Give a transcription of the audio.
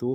2